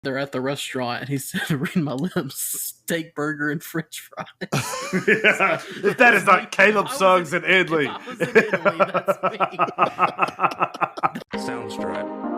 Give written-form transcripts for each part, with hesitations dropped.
they're at the restaurant, and he said, "Read my lips: steak, burger, and French fries." Yeah. If that is not Caleb Suggs in Italy. If I was in Italy, that's me. Soundstripe.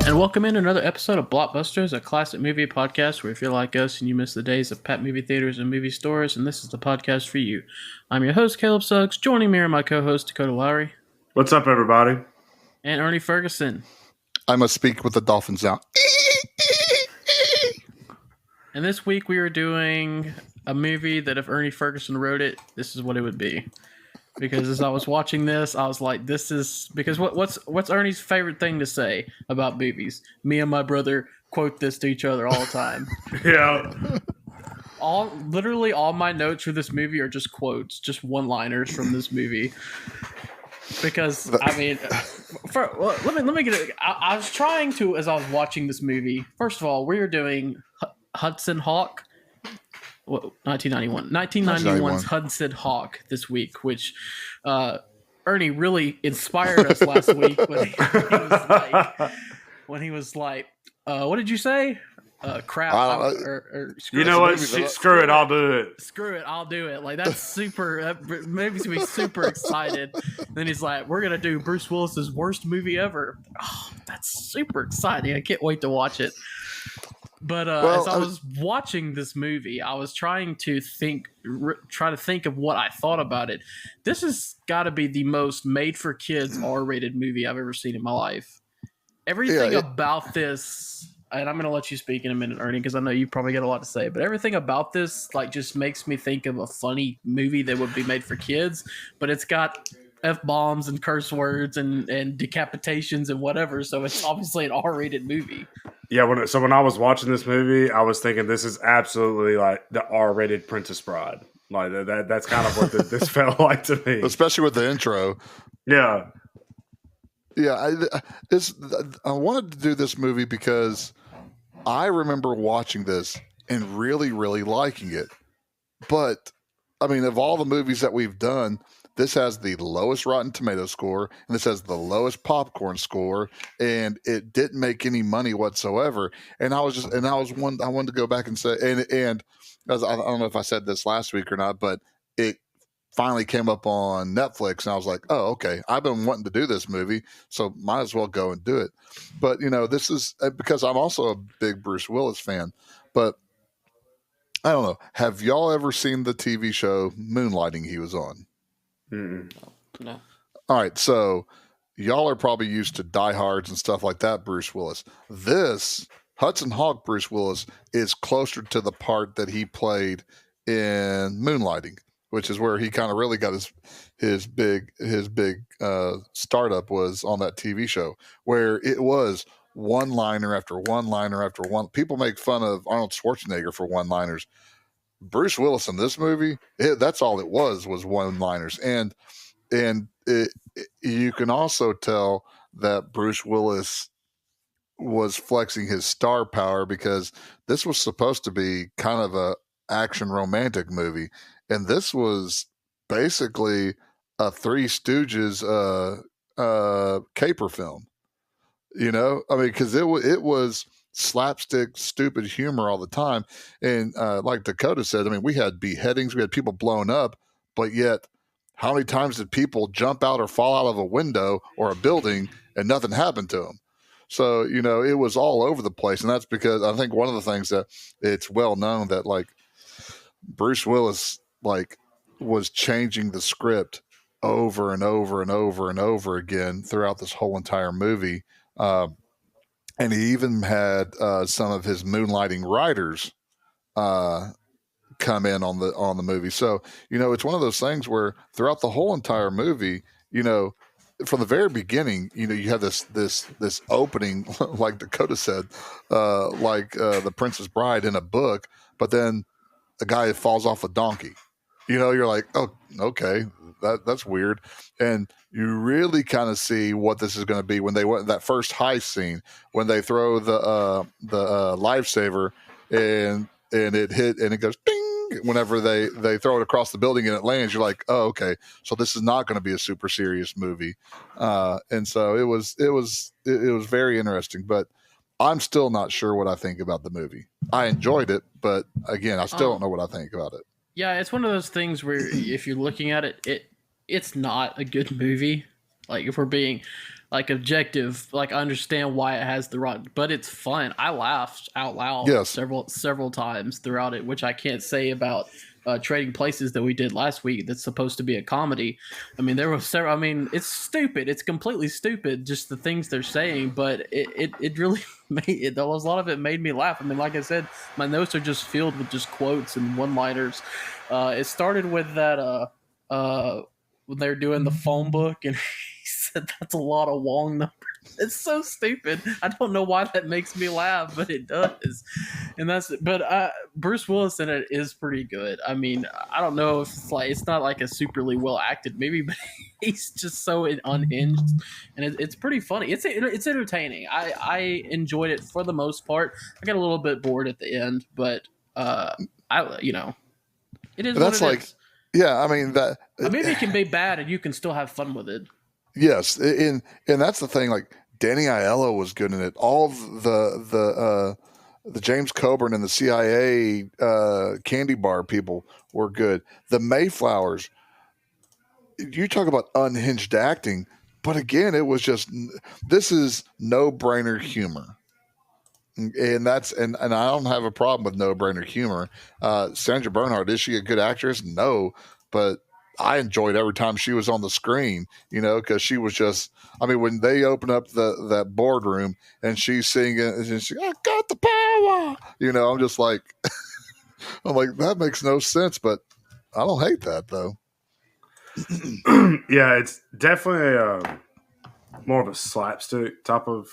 And welcome in another episode of Blockbusters, a classic movie podcast where if you're like us and you miss the days of packed movie theaters and movie stores, and this is the podcast for you. I'm your host, Caleb Suggs. Joining me are my co-host, Dakota Lowry. What's up, everybody? And Ernie Ferguson. I must speak with the dolphin sound. And this week we are doing a movie that if Ernie Ferguson wrote it, this is what it would be. Because as I was watching this, I was like, "This is..." Because what's Ernie's favorite thing to say about movies? Me and my brother quote this to each other all the time. Yeah. Literally all my notes for this movie are just quotes, just one-liners from this movie. Because I mean, let me get it. I was trying to, as I was watching this movie. First of all, we are doing Hudson Hawk. 1991's Hudson Hawk this week, which Ernie really inspired us last week when he was like, what did you say? Crap. You know what? Screw it. I'll do it. Screw it. I'll do it. Like, that's super. That makes me super excited. Then he's like, we're going to do Bruce Willis's worst movie ever. Oh, that's super exciting. I can't wait to watch it. But as I was watching this movie, I was trying to think of what I thought about it. This has got to be the most made-for-kids R-rated movie I've ever seen in my life. Everything about this, and I'm going to let you speak in a minute, Ernie, because I know you probably got a lot to say, but everything about this just makes me think of a funny movie that would be made for kids, but it's got F-bombs and curse words and decapitations and whatever, so it's obviously an R-rated movie. Yeah, when I was watching this movie, I was thinking this is absolutely like the R-rated Princess Bride. Like that's kind of what this felt like to me, especially with the intro. Yeah, I wanted to do this movie because I remember watching this and really, really liking it. But I mean, of all the movies that we've done, this has the lowest Rotten Tomato score, and this has the lowest popcorn score, and it didn't make any money whatsoever. And I wanted to go back and say, and as I don't know if I said this last week or not, but it finally came up on Netflix, and I was like, oh, okay, I've been wanting to do this movie, so might as well go and do it. But this is because I'm also a big Bruce Willis fan, but I don't know. Have y'all ever seen the TV show Moonlighting he was on? Mm-mm. No. All right, so y'all are probably used to diehards and stuff like that, Bruce Willis. This Hudson Hawk Bruce Willis is closer to the part that he played in Moonlighting, which is where he kind of really got his big startup was on that TV show, where it was one-liner after one-liner after one. People make fun of Arnold Schwarzenegger for one-liners. Bruce Willis in this movie, that's all it was one-liners, and you can also tell that Bruce Willis was flexing his star power because this was supposed to be kind of a action romantic movie, and this was basically a Three Stooges caper film. I mean, because it was slapstick, stupid humor all the time. And like Dakota said, I mean, we had beheadings, we had people blown up, but yet how many times did people jump out or fall out of a window or a building and nothing happened to them? So, it was all over the place. And that's because I think one of the things that it's well known that like Bruce Willis was changing the script over and over and over and over again throughout this whole entire movie. And he even had some of his Moonlighting writers come in on the movie. So, it's one of those things where throughout the whole entire movie, from the very beginning, you have this opening, like Dakota said, like the Princess Bride in a book, but then a guy falls off a donkey. You're like, oh, okay, that's weird, and you really kind of see what this is going to be when they went that first heist scene when they throw the lifesaver and it hit and it goes ding whenever they throw it across the building and it lands. You're like, oh, okay, so this is not going to be a super serious movie, and so it was very interesting, but I'm still not sure what I think about the movie. I enjoyed it, but again, I still don't know what I think about it. Yeah, it's one of those things where if you're looking at it's not a good movie. Like, if we're being like objective, like, I understand why it has the right, but it's fun. I laughed out loud several times throughout it, which I can't say about Trading Places that we did last week. That's supposed to be a comedy. I mean, there were several. I mean, it's stupid. It's completely stupid, just the things they're saying. But it really made it. There was a lot of it made me laugh. I mean, like I said, my notes are just filled with just quotes and one-liners. It started with that when they're doing the phone book, and he said that's a lot of Wong numbers. It's so stupid. I don't know why that makes me laugh, but it does. And but Bruce Willis in it is pretty good. I mean, I don't know if it's not like a superly well acted movie, but he's just so unhinged, and it's pretty funny. It's entertaining. I enjoyed it for the most part. I got a little bit bored at the end, but it is. But that's like, yeah. I mean that a movie can be bad, and you can still have fun with it. Yes, and that's the thing. Like, Danny Aiello was good in it. All the James Coburn and the CIA candy bar people were good. The Mayflowers. You talk about unhinged acting, but again, it was just, this is no-brainer humor, and I don't have a problem with no-brainer humor. Sandra Bernhard, is she a good actress? No, but I enjoyed every time she was on the screen, because she was just, I mean, when they open up that boardroom and she's singing, and she's, I got the power, I'm just like, I'm like, that makes no sense, but I don't hate that though. Yeah, it's definitely more of a slapstick type of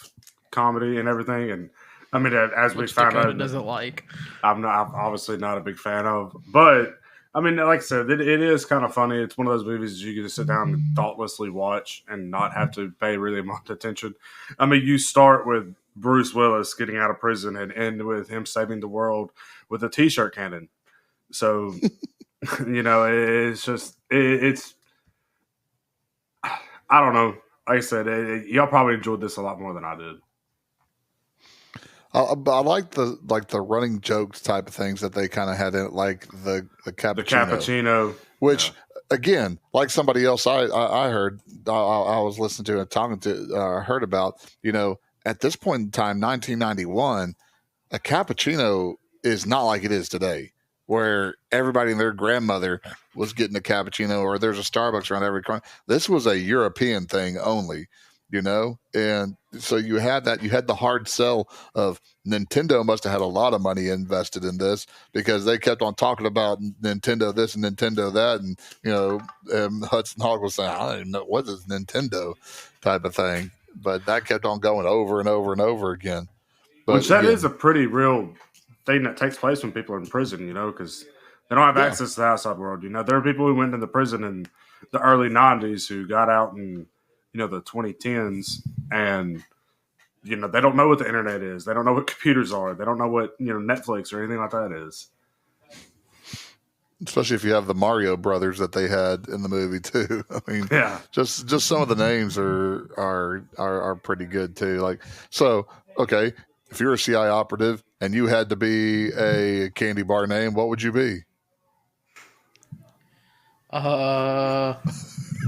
comedy and everything. And I mean, as we found out, doesn't like. I'm obviously not a big fan of, but I mean, like I said, it is kind of funny. It's one of those movies you can just sit down and thoughtlessly watch and not have to pay really much attention. I mean, you start with Bruce Willis getting out of prison and end with him saving the world with a T-shirt cannon. So, it's just, it's, I don't know. Like I said, y'all probably enjoyed this a lot more than I did. I like the running jokes type of things that they kind of had in it, like the cappuccino. The cappuccino, which again, like somebody else I heard, I was listening to and talking to, heard about. At this point in time, 1991, a cappuccino is not like it is today, where everybody and their grandmother was getting a cappuccino, or there's a Starbucks around every corner. This was a European thing only. And so you had the hard sell of Nintendo must have had a lot of money invested in this, because they kept on talking about Nintendo this and Nintendo that. And, Hudson Hawk was saying, I don't even know what is Nintendo type of thing, but that kept on going over and over and over again. But which that is a pretty real thing that takes place when people are in prison, because they don't have access to the outside world. There are people who went into prison in the early 90s who got out in the 2010s, and they don't know what the internet is. They don't know what computers are. They don't know what Netflix or anything like that is. Especially if you have the Mario brothers that they had in the movie too. I mean, just some of the names are pretty good too. Like, so okay, if you're a CI operative and you had to be a candy bar name, what would you be?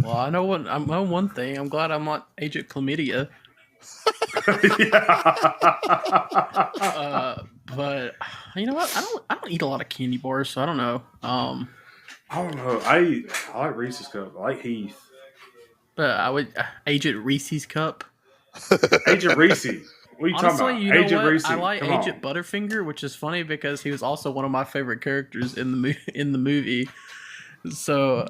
Well, I know one thing. I'm glad I'm not Agent Chlamydia. But you know what? I don't eat a lot of candy bars, so I don't know. I don't know. I like Reese's Cup. I like Heath. But I would Agent Reese's Cup. Agent Reese. What are you Honestly, talking about? Agent Reese. I like Agent Butterfinger, which is funny because he was also one of my favorite characters in the movie. So,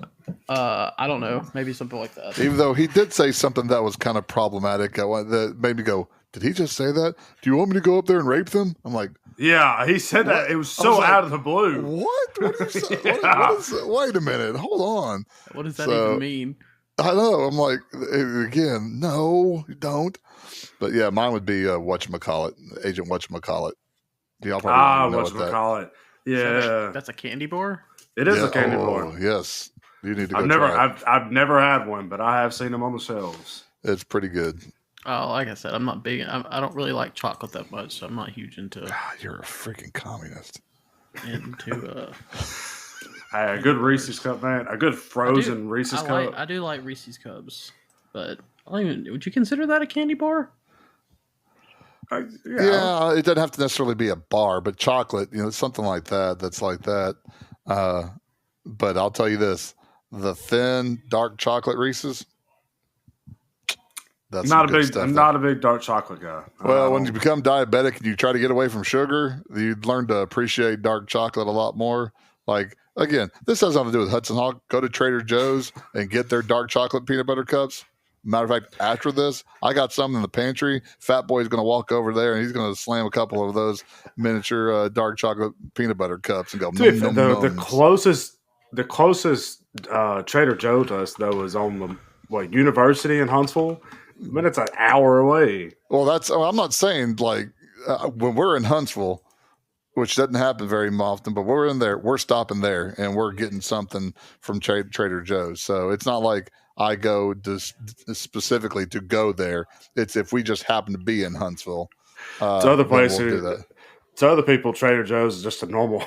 I don't know. Maybe something like that. Even though he did say something that was kind of problematic, that made me go, "Did he just say that? Do you want me to go up there and rape them?" I'm like, Yeah, he said that. It was so like, out of the blue. "What? What are you saying? Wait a minute. Hold on. What does that even mean? I know. I'm like, again, no, you don't. But yeah, mine would be whatchamacallit, Agent Whatchamacallit. Y'all probably know what that. Whatchamacallit. Yeah, That's a candy bar. it is a candy bar. Yes, you need to go. I've never had one, but I have seen them on the shelves. It's pretty good. Oh, like I said, I'm not big. I don't really like chocolate that much, so I'm not huge into. God, you're a freaking communist. A good Reese's cup, man. A good frozen Reese's cup. I do like Reese's Cups, but would you consider that a candy bar? Yeah, it doesn't have to necessarily be a bar, but chocolate, something like that. That's like that. But I'll tell you this: the thin, dark chocolate Reese's. That's I'm not a big dark chocolate guy. Well, when you become diabetic and you try to get away from sugar, you learn to appreciate dark chocolate a lot more. Like, again, this has nothing to do with Hudson Hawk. Go to Trader Joe's and get their dark chocolate peanut butter cups. Matter of fact, after this, I got some in the pantry. Fat Boy's going to walk over there and he's going to slam a couple of those miniature dark chocolate peanut butter cups and go. Dude, the closest Trader Joe to us though is on the University in Huntsville. I mean, it's an hour away. Well, I'm not saying like when we're in Huntsville, which doesn't happen very often, but we're in there, we're stopping there and we're getting something from Trader Joe's. So it's not like I go specifically to go there. It's if we just happen to be in Huntsville. To other places, to other people, Trader Joe's is just a normal.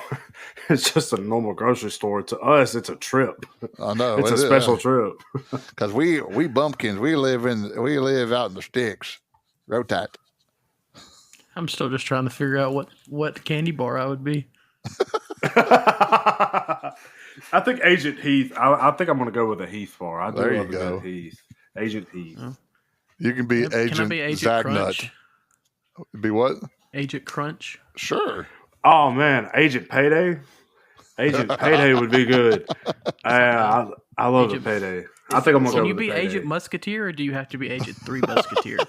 It's just a normal grocery store. To us, it's a trip. I know it's a special trip. Because we bumpkins, we live out in the sticks. Rotate. I'm still just trying to figure out what candy bar I would be. I think Agent Heath. I think I'm going to go with a Heath bar. There you go. Heath. Agent Heath. Oh. You can be Agent Zagnut. Be what? Agent Crunch. Sure. Oh man, Agent Payday. Agent Payday would be good. I love the Payday. I think I'm gonna go with the Payday. Can you be Agent Musketeer, or do you have to be Agent 3 Musketeer?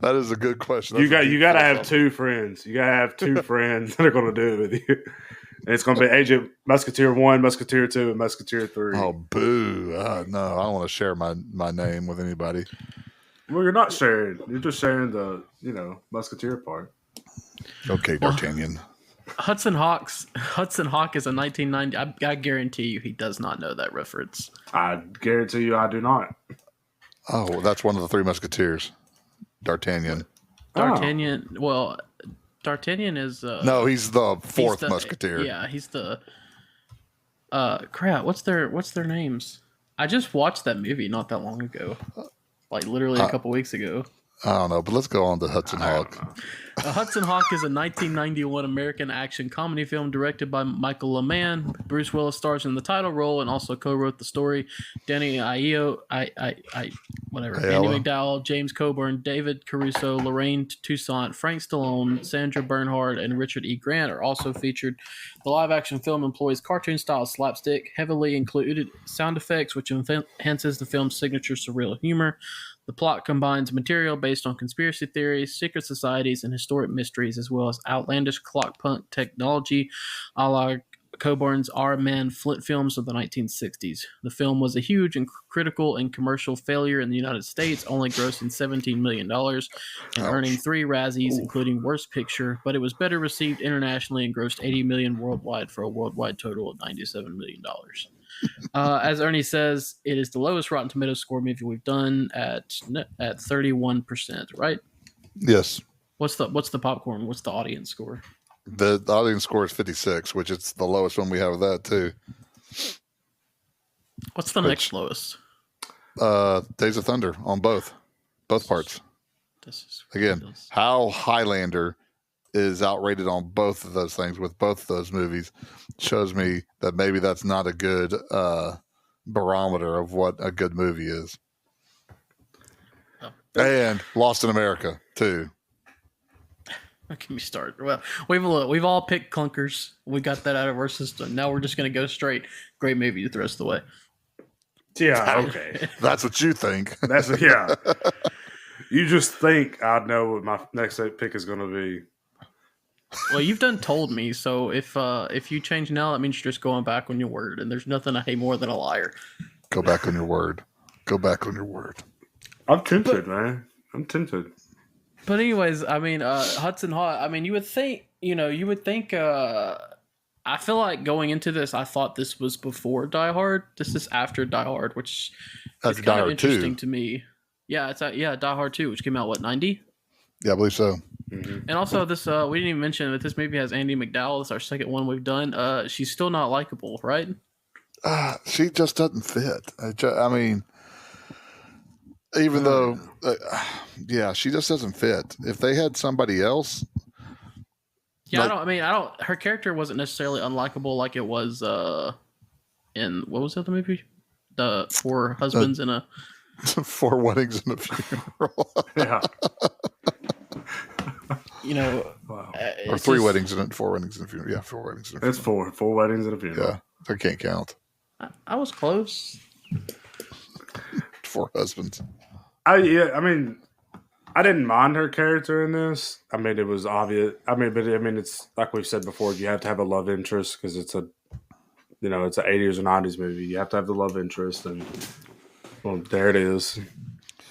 That is a good question. You got to have two friends. You got to have two friends that are going to do it with you. And it's going to be Agent Musketeer 1, Musketeer 2, and Musketeer 3. Oh, boo. No, I don't want to share my name with anybody. Well, you're not sharing. You're just sharing the, Musketeer part. Okay, D'Artagnan. Hudson Hawk is a 1990. I guarantee you he does not know that reference. I guarantee you I do not. Oh, well, that's one of the Three Musketeers. D'Artagnan. Well, D'Artagnan is... no, he's the fourth Musketeer. Yeah, he's the... crap, what's their names? I just watched that movie not that long ago. Like, literally a couple weeks ago. I don't know, but let's go on to Hudson Hawk. Hudson Hawk is a 1991 American action comedy film directed by Michael LeMan. Bruce Willis stars in the title role and also co-wrote the story. Danny Aiello, Andy McDowell, James Coburn, David Caruso, Lorraine Toussaint, Frank Stallone, Sandra Bernhard, and Richard E. Grant are also featured. The live-action film employs cartoon-style slapstick, heavily included sound effects, which enhances the film's signature surreal humor. The plot combines material based on conspiracy theories, secret societies, and historic mysteries, as well as outlandish clockpunk technology a la Coburn's R-Man Flint films of the 1960s. The film was a huge and critical and commercial failure in the United States, only grossing $17 million and earning 3 Razzies, including Worst Picture, but it was better received internationally and grossed $80 million worldwide for a worldwide total of $97 million. As Ernie says, it is the lowest Rotten Tomatoes score movie we've done at 31%, right? Yes. What's the popcorn? What's the audience score? The audience score is 56, which is the lowest one we have of that too. What's the next lowest? Days of Thunder on both parts. Again, how Highlander is outrated on both of those things with both of those movies shows me that maybe that's not a good barometer of what a good movie is. Oh. And Lost in America too. Don't get me started. Well, we've all picked clunkers. We got that out of our system. Now we're just gonna go straight. Great movie the rest of the way. Yeah, okay. That's what you think. That's yeah. You just think I know what my next pick is going to be. Well, you've done told me, so if you change now, that means you're just going back on your word, and there's nothing I hate more than a liar. Go back on your word. Go back on your word. I'm tempted, man. I'm tempted. But anyways, I mean, Hudson Hawk. I mean, you would think. I feel like going into this, I thought this was before Die Hard. This is after Die Hard, which is kind of interesting to me. Yeah, it's Die Hard 2, which came out, 90? Yeah, I believe so. Mm-hmm. And also, this we didn't even mention that this movie has Andie MacDowell. It's our second one we've done. She's still not likable, right? She just doesn't fit. I mean, even though, she just doesn't fit. If they had somebody else... Yeah, I don't. Her character wasn't necessarily unlikable like it was in what was the other movie? The Four Husbands and a 4 Weddings and a Funeral. Yeah. Wow. Or 3 weddings and 4 weddings and a funeral. Yeah, 4 weddings and a funeral. It's 4 weddings and a funeral. Yeah, I can't count. I was close. 4 husbands. I mean, I didn't mind her character in this. I mean, it was obvious. It's like we've said before. You have to have a love interest because it's an 80s or 90s movie. You have to have the love interest, and well, there it is.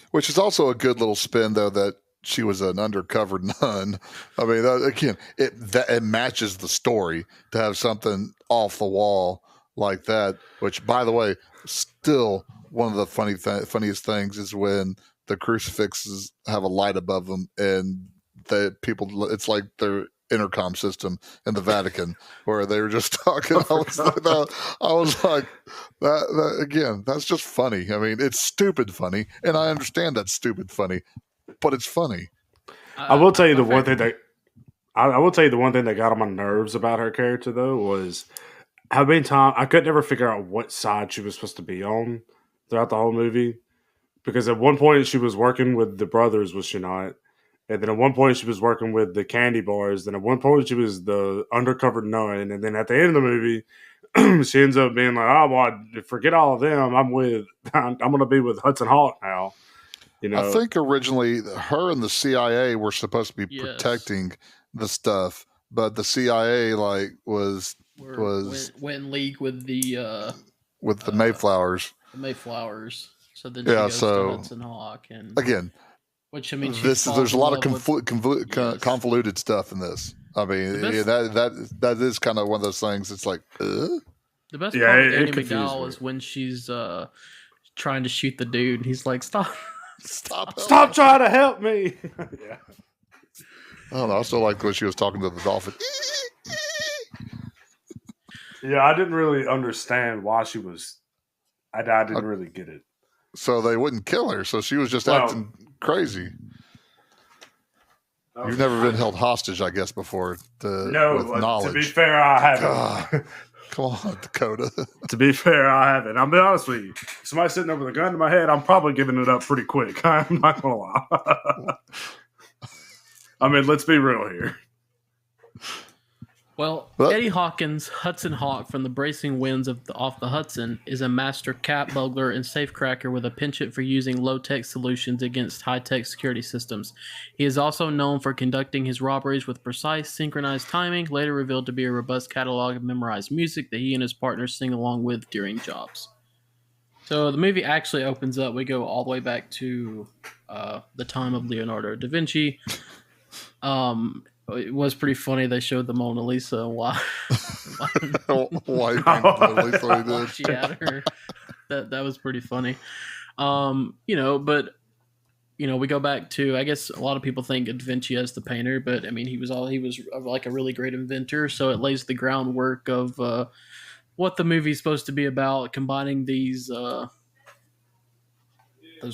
Which is also a good little spin, though, that she was an undercover nun. I mean, it matches the story to have something off the wall like that. Which, by the way, still one of the funniest things is when the crucifixes have a light above them, and the people, it's like their intercom system in the Vatican where they were just talking. I was like, that again, that's just funny. I mean, it's stupid funny, and I understand that's stupid funny, but it's funny. I will tell you the one thing that got on my nerves about her character, though, was how many times I could never figure out what side she was supposed to be on throughout the whole movie. Because at one point she was working with the brothers, was she not? And then at one point she was working with the candy bars. Then at one point she was the undercover nun. And then at the end of the movie, she ends up being like, "Oh, well, forget all of them. I'm going to be with Hudson Hawk now." I think originally her and the CIA were supposed to be protecting the stuff, but the CIA went in league with the Mayflowers. The Mayflowers. So then she goes to Hudson Hawk, and again, which I mean, there's a lot of convoluted stuff in this. I mean, that is kind of one of those things. It's like the best part of Andie MacDowell is when she's trying to shoot the dude, and he's like, "Stop trying to help me." Yeah. I don't know. I still like when she was talking to the dolphin. Yeah, I didn't really understand why she was. I didn't really get it. So they wouldn't kill her. So she was just acting crazy. You've never been held hostage, I guess, before. With knowledge. To be fair, I haven't. Come on, Dakota. To be fair, I haven't. I'll be honest with you. Somebody sitting there with a gun to my head, I'm probably giving it up pretty quick. I'm not going to lie. I mean, let's be real here. Well, Eddie Hawkins, Hudson Hawk from the bracing winds off the Hudson, is a master cat burglar and safecracker with a penchant for using low-tech solutions against high-tech security systems. He is also known for conducting his robberies with precise, synchronized timing, later revealed to be a robust catalog of memorized music that he and his partners sing along with during jobs. So the movie actually opens up. We go all the way back to the time of Leonardo da Vinci. It was pretty funny. They showed the Mona Lisa and why Mona Lisa did. She had her. That was pretty funny. But we go back to, I guess a lot of people think of Da Vinci as the painter, but I mean he was like a really great inventor. So it lays the groundwork of what the movie's supposed to be about, combining these those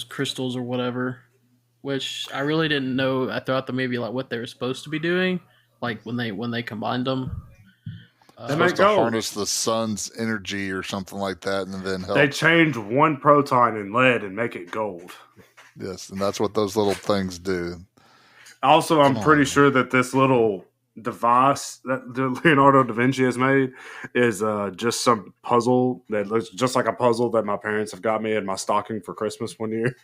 crystals or whatever. Which I really didn't know throughout the movie, like what they were supposed to be doing, like when they combined them. They're supposed to harness the sun's energy or something like that, and then help. They change one proton in lead and make it gold. Yes, and that's what those little things do. Also, I'm Come pretty on. sure that this little device that Leonardo da Vinci has made is just some puzzle that looks just like a puzzle that my parents have got me in my stocking for Christmas one year.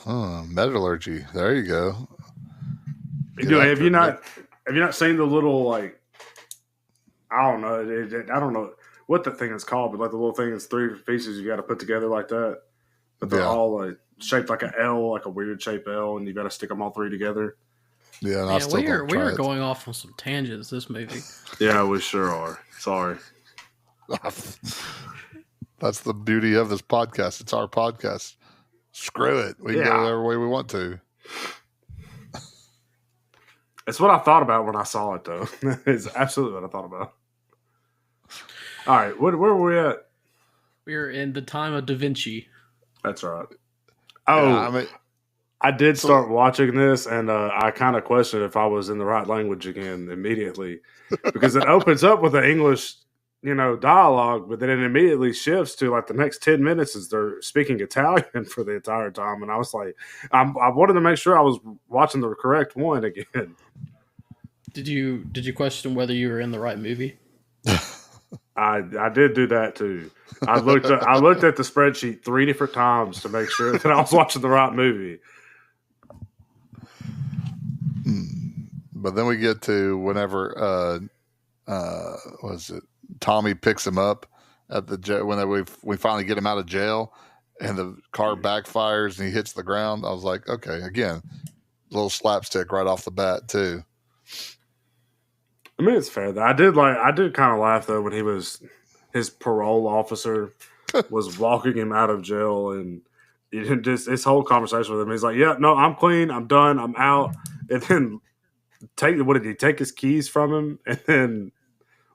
Metallurgy. There you go. Get Dude, after it, Nick. have you not seen the little like I don't know I don't know what the thing is called, but like the little thing is three pieces you got to put together like that, but they're Yeah. all like shaped like an L, like a weird shaped L, and you got to stick them all three together. Yeah, and I Yeah, still we are don't try it. going off on some tangents this movie. Yeah, we sure are. Sorry. That's the beauty of this podcast. It's our podcast. Screw it. We can go Yeah. whatever way we want to. It's what I thought about when I saw it, though. It's absolutely what I thought about. All right, where were we at? We're in the time of Da Vinci. That's right. Oh, Yeah, I mean, I did start watching this, and I kind of questioned if I was in the right language again immediately, because it opens up with the English, dialogue, but then it immediately shifts to like the next 10 minutes is they're speaking Italian for the entire time, and I was like, I wanted to make sure I was watching the correct one again. Did you question whether you were in the right movie? I did do that too. I looked at the spreadsheet 3 different times to make sure that I was watching the right movie. but then we get to whenever was it Tommy picks him up at the jail when we finally get him out of jail, and the car backfires and he hits the ground. I was like, okay, again, a little slapstick right off the bat too. I mean, it's fair though. I did kind of laugh though when his parole officer was walking him out of jail, and just his whole conversation with him. He's like, "Yeah, no, I'm clean. I'm done. I'm out." And then what did he take his keys from him and then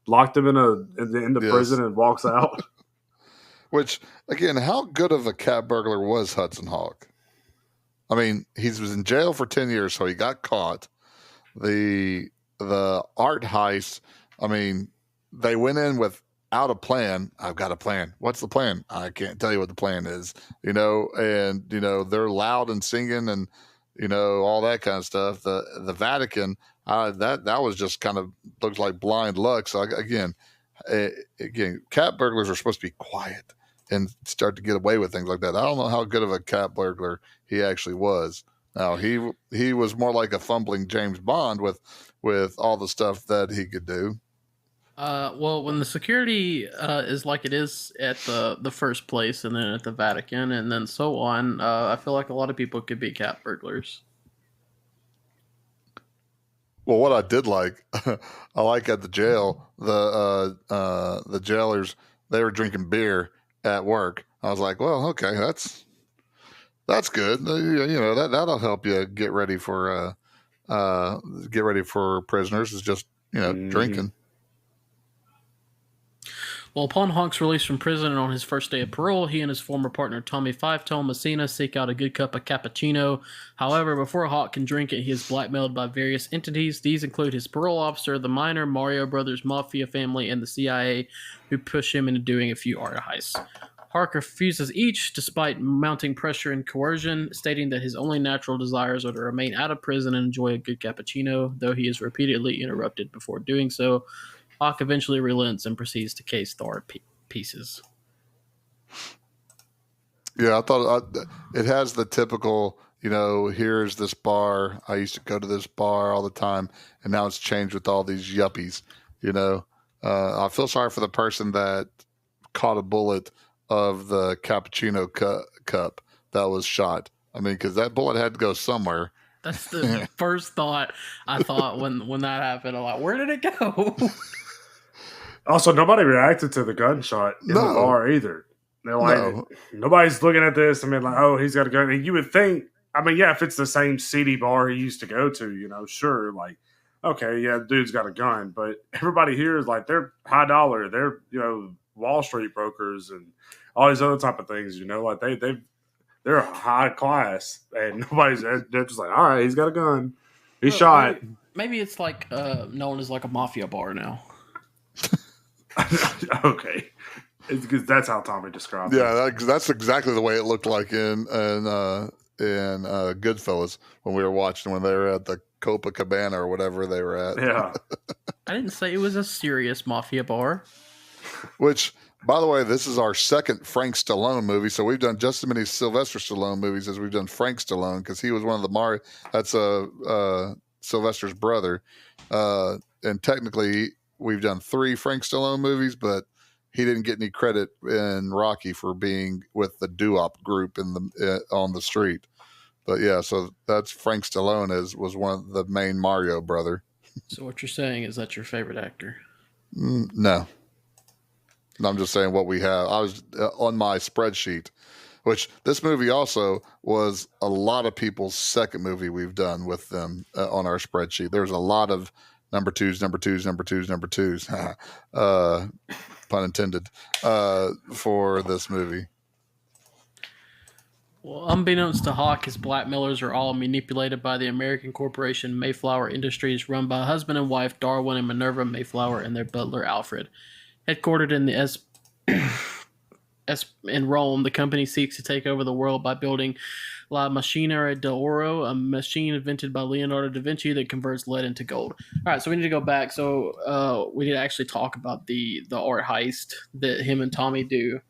locked him in the Yes. prison and walks out? Which again, how good of a cat burglar was Hudson Hawk? I mean, he was in jail for 10 years, so he got caught. The art heist, I mean, they went in without a plan. I've got a plan. What's the plan? I can't tell you what the plan is, and they're loud and singing and all that kind of stuff. The Vatican, that was just kind of looks like blind luck. So again, cat burglars are supposed to be quiet and start to get away with things like that. I don't know how good of a cat burglar he actually was. Now he was more like a fumbling James Bond with all the stuff that he could do. Well, when the security is like it is at the first place, and then at the Vatican, and then so on, I feel like a lot of people could be cat burglars. Well, what I did like, I like at the jail, the jailers, they were drinking beer at work. I was like, well, okay, that's good. That'll help you get ready for prisoners. Is just drinking. Well, upon Hawk's release from prison and on his first day of parole, he and his former partner Tommy Five Tone Messina seek out a good cup of cappuccino. However, before Hawk can drink it, he is blackmailed by various entities. These include his parole officer, the minor, Mario Brothers Mafia family, and the CIA, who push him into doing a few art heists. Hawk refuses each, despite mounting pressure and coercion, stating that his only natural desires are to remain out of prison and enjoy a good cappuccino, though he is repeatedly interrupted before doing so. Hawk eventually relents and proceeds to case the art pieces. Yeah, I thought it has the typical, here's this bar. I used to go to this bar all the time, and now it's changed with all these yuppies. I feel sorry for the person that caught a bullet of the cappuccino cup that was shot. I mean, because that bullet had to go somewhere. That's the first thought I thought when that happened. I'm like, where did it go? Also, nobody reacted to the gunshot in the bar either. They're like, nobody's looking at this. I mean, like, oh, he's got a gun. And you would think, I mean, yeah, if it's the same seedy bar he used to go to, sure, like, okay, yeah, the dude's got a gun. But everybody here is like, they're high dollar. They're, Wall Street brokers and all these other type of things, like they're high class, and they're just like, all right, he's got a gun. He's shot. Maybe it's like known as like a mafia bar now. Okay, it's because that's how Tommy described it. Yeah, that's exactly the way it looked like in in Goodfellas when we were watching when they were at the Copacabana or whatever they were at. Yeah. I didn't say it was a serious mafia bar. Which, by the way, this is our second Frank Stallone movie. So we've done just as many Sylvester Stallone movies as we've done Frank Stallone because he was one of the Mario. That's Sylvester's brother. And technically, we've done 3 Frank Stallone movies, but he didn't get any credit in Rocky for being with the doo-wop group on the street. But yeah, so that's Frank Stallone was one of the main Mario brother. So what you're saying is that your favorite actor? No. I'm just saying what we have. I was on my spreadsheet, which this movie also was a lot of people's second movie we've done with them on our spreadsheet. There's a lot of number twos, pun intended, for this movie. Well, unbeknownst to Hawk, his blackmailers are all manipulated by the American corporation Mayflower Industries, run by husband and wife Darwin and Minerva Mayflower and their butler Alfred. Headquartered in in Rome, the company seeks to take over the world by building La Macchina d'Oro, a machine invented by Leonardo da Vinci that converts lead into gold. All right, so we need to go back. So we need to actually talk about the art heist that him and Tommy do.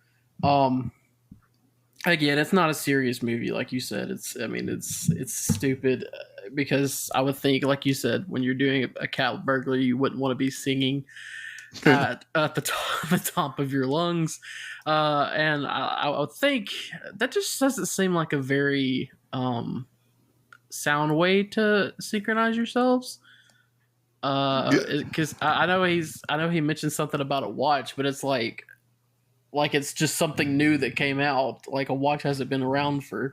Again, it's not a serious movie, like you said. It's stupid because I would think, like you said, when you're doing a cat burglary, you wouldn't want to be singing at the top of your lungs, and I would think that just doesn't seem like a very sound way to synchronize yourselves. Because I know he mentioned something about a watch, but it's like it's just something new that came out. Like a watch hasn't been around for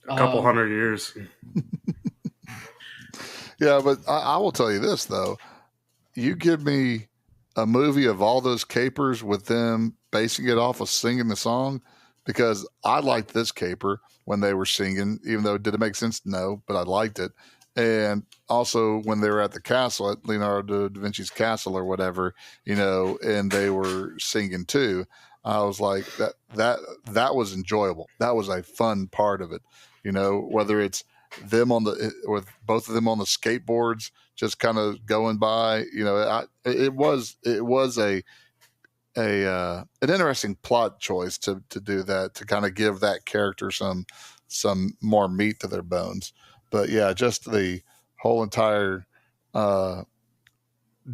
a couple hundred years. Yeah, but I will tell you this though: you give me a movie of all those capers with them basing it off of singing the song, because I liked this caper when they were singing, even though did it make sense? No, but I liked it. And also when they were at the castle, at Leonardo da Vinci's castle or whatever, and they were singing too. I was like, that was enjoyable. That was a fun part of it. Whether it's them with both of them on the skateboards, just kind of going by, it was an interesting plot choice to do that, to kind of give that character some more meat to their bones. But yeah, just the whole entire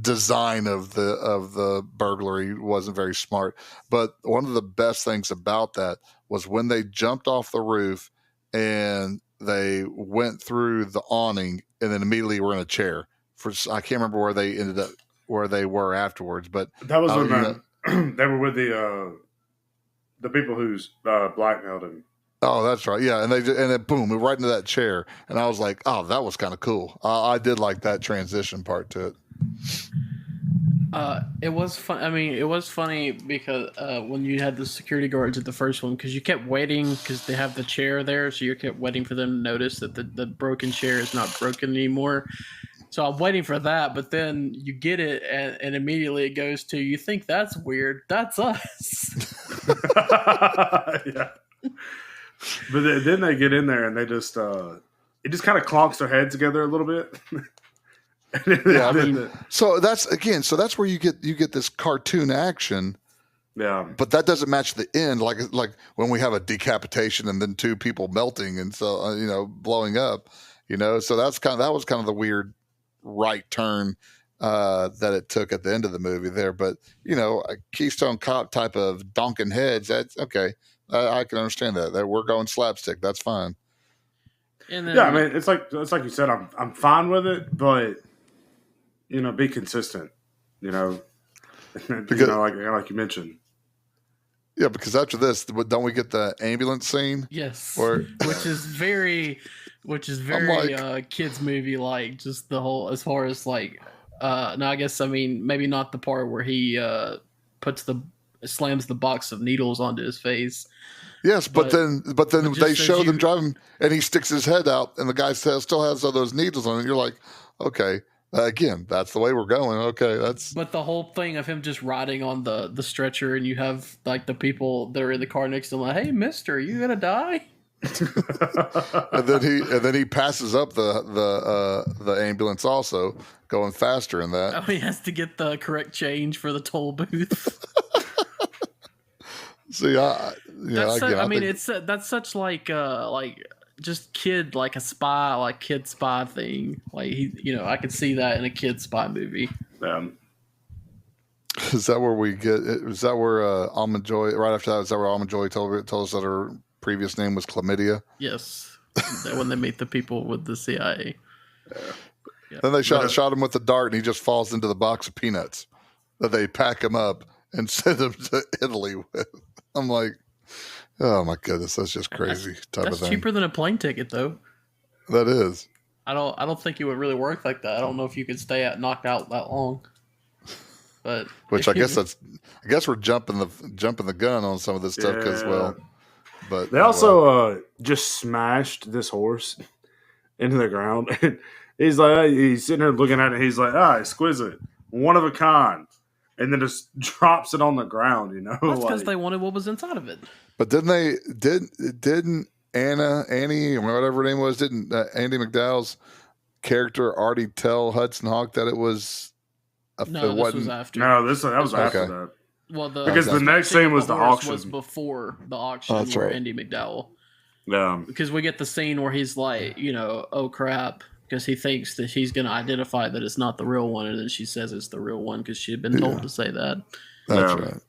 design of the burglary wasn't very smart. But one of the best things about that was when they jumped off the roof and they went through the awning and then immediately were in a chair. I can't remember where they were afterwards, but that was when they were with the people who's blackmailed him. Oh, that's right. Yeah, and then boom, right into that chair, and I was like, oh, that was kind of cool. I did like that transition part to it. It was fun. I mean, it was funny because when you had the security guards at the first one, because you kept waiting because they have the chair there, so you kept waiting for them to notice that the broken chair is not broken anymore. So I'm waiting for that, but then you get it, and immediately it goes to, you think that's weird? That's us. Yeah. But then they get in there and they just it just kind of clonks their heads together a little bit. Yeah, so that's where you get this cartoon action. Yeah, but that doesn't match the end, like when we have a decapitation and then 2 people melting and so blowing up. So that was kind of the weird right turn that it took at the end of the movie there. But a Keystone Cop type of donking heads, that's okay. I can understand that we're going slapstick. That's fine. And then, yeah, I mean, it's like you said, I'm fine with it, but be consistent. Because, like you mentioned. Yeah, because after this, don't we get the ambulance scene? Yes, which is very kids movie, like just the whole, as far as like no, I guess, I mean, maybe not the part where he slams the box of needles onto his face. Yes, but then they show them driving, and he sticks his head out, and the guy still has all those needles on it. You're like, okay, again, that's the way we're going. Okay, that's. But the whole thing of him just riding on the stretcher, and you have like the people that are in the car next to him, like, "Hey, Mister, you gonna die?" and then he passes up the ambulance also, going faster in that. Oh, he has to get the correct change for the toll booth. See, that's such like just kid, like a spy, like kid spy thing. Like I could see that in a kid spy movie. Is that where we get? Is that where Almond Joy? Right after that, is that where Almond Joy told us that her previous name was Chlamydia? Yes, when they meet the people with the CIA. Yeah. Then they shot him with the dart, and he just falls into the box of peanuts that they pack him up and send him to Italy with. I'm like, oh my goodness, that's just crazy type of thing. That's cheaper than a plane ticket, though. That is. I don't think it would really work like that. I don't know if you could stay knocked out that long. But I guess we're jumping the gun on some of this stuff because but they also just smashed this horse into the ground. He's sitting there looking at it. He's like, exquisite, one of a kind, and then just drops it on the ground. That's because they wanted what was inside of it. But didn't Annie or whatever her name was? Didn't Andy McDowell's character already tell Hudson Hawk that it was? No, this was after. No, that was after that. Well, because the next scene was the auction. Was before the auction that's where right. Andy McDowell. Yeah. Because we get the scene where he's like, oh crap, because he thinks that he's going to identify that it's not the real one, and then she says it's the real one because she had been told to say that. That's right.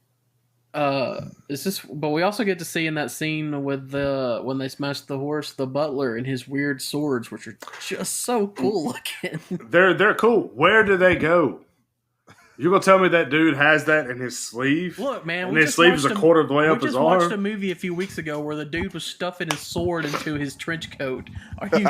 But we also get to see in that scene with when they smashed the horse, the butler and his weird swords, which are just so cool looking. They're cool. Where do they go? You're going to tell me that dude has that in his sleeve? Look, man. And his sleeve is a quarter of the way up his arm? We just watched a movie a few weeks ago where the dude was stuffing his sword into his trench coat. Are you really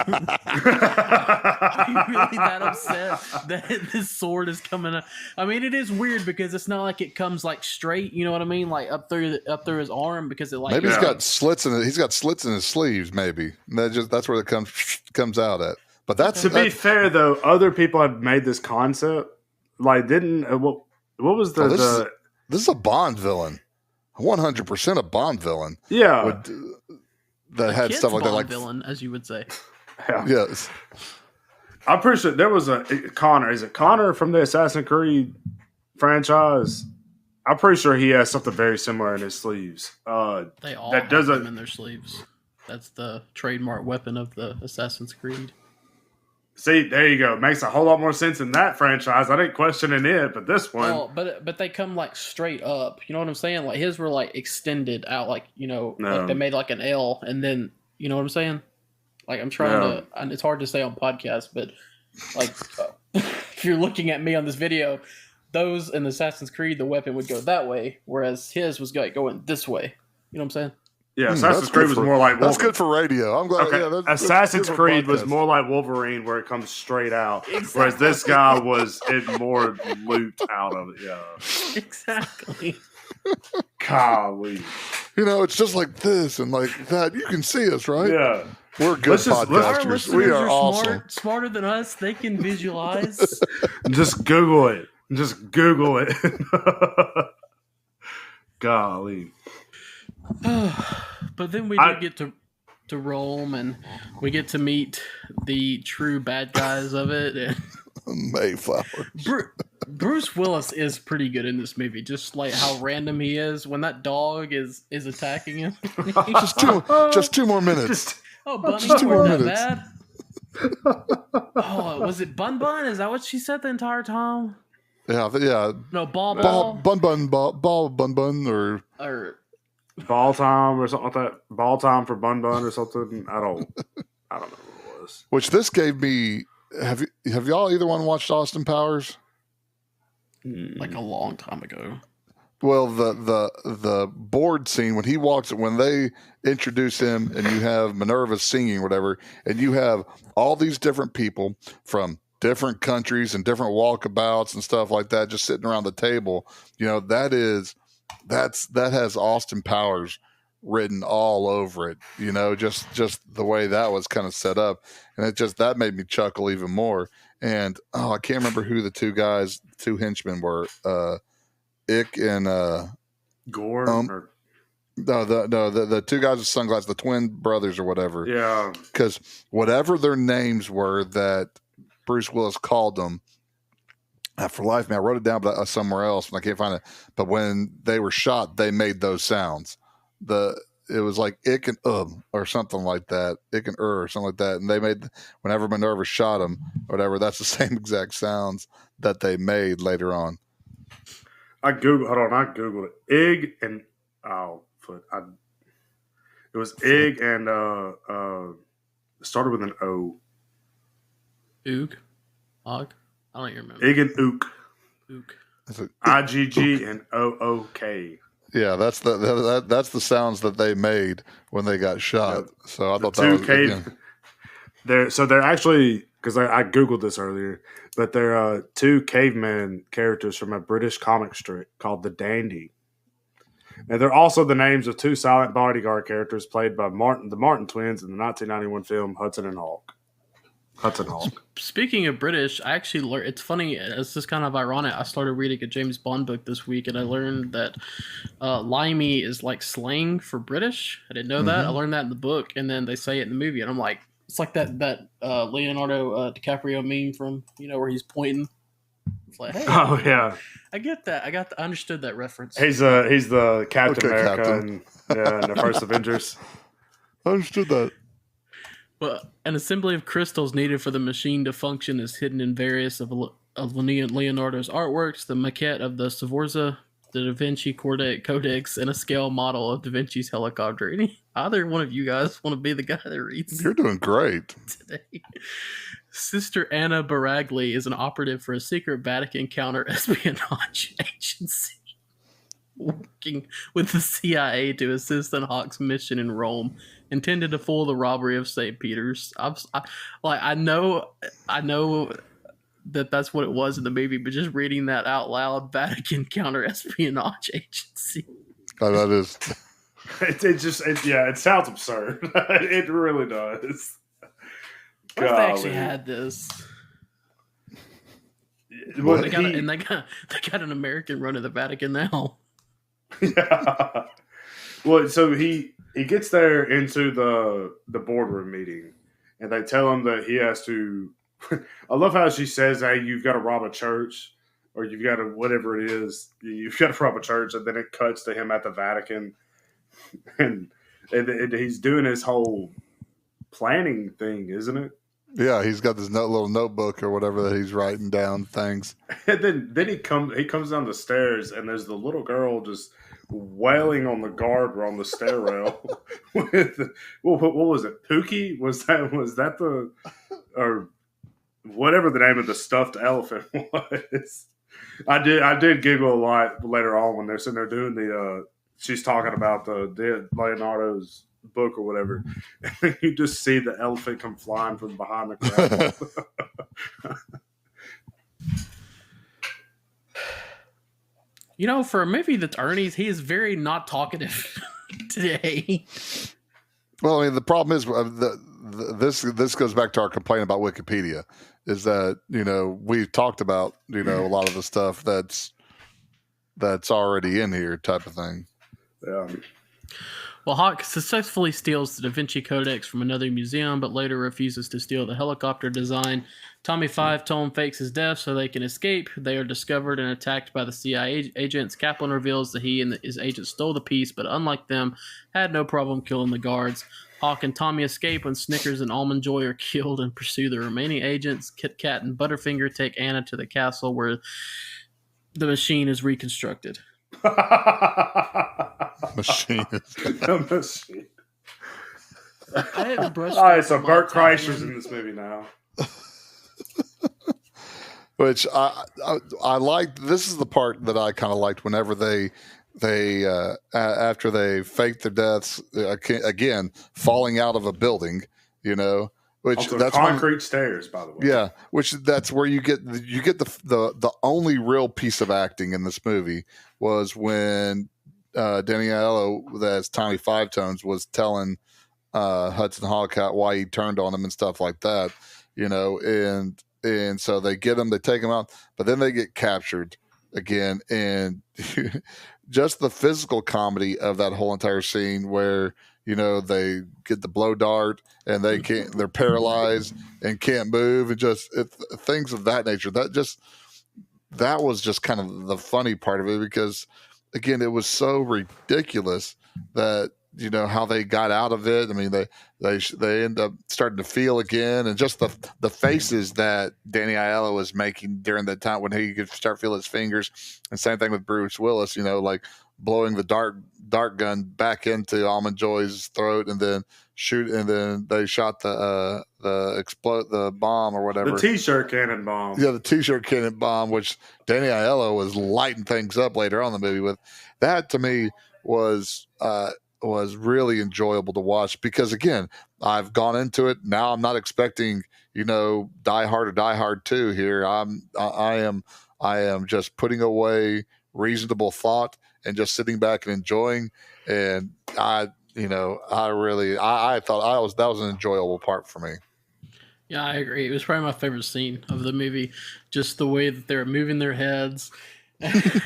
that upset that this sword is coming up? I mean, it is weird because it's not like it comes like straight, you know what I mean? Like up through his arm because it like... Maybe he's got slits in it. He's got slits in his sleeves, maybe. That's where it comes out at. But that's... To be fair, though, other people have made this concept. Like, what was this is a Bond villain, 100% a Bond villain. Yeah, that had stuff like that, like villain, as you would say. Yeah. Yes, I'm pretty sure there was a Connor. Is it Connor from the Assassin's Creed franchise? I'm pretty sure he has something very similar in his sleeves. They all have them in their sleeves. That's the trademark weapon of the Assassin's Creed. See, there you go. It makes a whole lot more sense in that franchise. I didn't question it, but this one... Oh, but they come, like, straight up. You know what I'm saying? Like, his were, like, extended out, like, like they made, like, an L, and then, you know what I'm saying? Like, I'm trying to... And it's hard to say on podcasts, but, like, if you're looking at me on this video, those in Assassin's Creed, the weapon would go that way, whereas his was going this way. You know what I'm saying? Yeah, Assassin's Creed was more like Wolverine. That's good for radio. I'm glad. Okay. Yeah, Assassin's Creed was more like Wolverine, where it comes straight out, whereas this guy was more looped out of it. Yeah, exactly. Golly, it's just like this and like that. You can see us, right? Yeah, we're good podcasters. We are awesome. Smarter than us. They can visualize. Just Google it. Golly. But then we do get to Rome, and we get to meet the true bad guys of it. And Mayflower. Bruce Willis is pretty good in this movie. Just like how random he is when that dog is attacking him. just 2 more minutes. Bunny, just 2 more minutes. Bad. Oh, was it Bun Bun? Is that what she said the entire time? Yeah. No, Ball. Bun, or Ball time or something like that. Ball time for Bun Bun or something. I don't know what it was. Which this gave me. Have y'all either one watched Austin Powers? Like a long time ago. Well, the board scene when they introduce him and you have Minerva singing, whatever, and you have all these different people from different countries and different walkabouts and stuff like that just sitting around the table. That has Austin Powers written all over it. Just the way that was kind of set up, and that made me chuckle even more. And I can't remember who the two henchmen were. Ick and Gore. The two guys with sunglasses, the twin brothers or whatever. Yeah. Because whatever their names were that Bruce Willis called them, for life, man, I wrote it down but somewhere else and I can't find it. But when they were shot, they made those sounds. It was like ick and or something like that, ick and or something like that. And they made, whenever Minerva shot them or whatever, that's the same exact sounds that they made later on. I googled it. Ig and it was Ig and it started with an O. Oog? Og? I don't even remember. Ig and Ook. Ook. IGG and OOK. Yeah, that's the sounds that they made when they got shot. Yeah. So I thought that was cave. They're actually, because I googled this earlier, but they're two caveman characters from a British comic strip called The Dandy, and they're also the names of two silent bodyguard characters played by the Martin twins in the 1991 film Hudson Hawk. Speaking of British, I actually learned, it's funny, it's just kind of ironic. I started reading a James Bond book this week and I learned that limey is like slang for British. I didn't know that. I learned that in the book and then they say it in the movie and I'm like, it's like that Leonardo DiCaprio meme from, where he's pointing. It's like, hey. Oh, yeah. I get that. I understood that reference. He's the Captain America Captain. in the first Avengers. I understood that. Well, an assembly of crystals needed for the machine to function is hidden in various of Leonardo's artworks, the maquette of the Sforza, the Da Vinci Codex, and a scale model of Da Vinci's helicopter. Either one of you guys want to be the guy that reads? You're doing great Today. Sister Anna Baragli is an operative for a secret Vatican counter-espionage agency working with the CIA to assist in Hawk's mission in Rome, intended to foil the robbery of St. Peter's. I know that that's what it was in the movie, but just reading that out loud, Vatican counter-espionage agency. Oh, that is. It sounds absurd. It really does. What if they actually had this? Well, they got an American running the Vatican now. Yeah. Well, so he gets there into the boardroom meeting, and they tell him that he has to. I love how she says, "Hey, you've got to rob a church, or you've got to whatever it is. You've got to rob a church," and then it cuts to him at the Vatican, and he's doing his whole planning thing, isn't it? Yeah, he's got this little notebook or whatever that he's writing down things. And then he comes down the stairs, and there's the little girl just wailing on the guard on the stairrail with what was it? Pookie? Was that the or whatever the name of the stuffed elephant was? I did giggle a lot later on when they're sitting there doing the. She's talking about the Leonardo's book or whatever. And you just see the elephant come flying from behind the crowd. For a movie that's Ernie's, he is very not talkative today. Well, I mean, the problem is this goes back to our complaint about Wikipedia, is that we've talked about a lot of the stuff that's already in here, type of thing. Yeah. Well, Hawk successfully steals the Da Vinci Codex from another museum, but later refuses to steal the helicopter design. Tommy Five Tone fakes his death so they can escape. They are discovered and attacked by the CIA agents. Kaplan reveals that he and his agents stole the piece, but unlike them, had no problem killing the guards. Hawk and Tommy escape when Snickers and Almond Joy are killed and pursue the remaining agents. Kit Kat and Butterfinger take Anna to the castle where the machine is reconstructed. Machine. The machine. I didn't brush. All right, so Bert Kreischer's in this movie now. Which I liked. This is the part that I kind of liked. Whenever they after they faked their deaths again, falling out of a building, which Also, that's concrete stairs, by the way. Yeah, which that's where you get the only real piece of acting in this movie was when Daniello, that's Tommy Five Tones, was telling Hudson Hawk why he turned on him and stuff like that, and so they get him, they take him out, but then they get captured, again, and just the physical comedy of that whole entire scene where they get the blow dart and they're paralyzed and can't move, and just things of that nature. That was just kind of the funny part of it, because again, it was so ridiculous that how they got out of it. I mean, they end up starting to feel again, and just the faces that Danny Aiello was making during that time when he could start feeling his fingers. And same thing with Bruce Willis, like blowing the dart gun back into Almond Joy's throat, and then they shot the bomb or whatever. The t-shirt cannon bomb. Yeah, the t-shirt cannon bomb, which Danny Aiello was lighting things up later on in the movie with. That to me was really enjoyable to watch, because again, I've gone into it. Now I'm not expecting, Die Hard or Die Hard 2 here. I am just putting away reasonable thought and just sitting back and enjoying. And I thought that was an enjoyable part for me. Yeah, I agree. It was probably my favorite scene of the movie. Just the way that they're moving their heads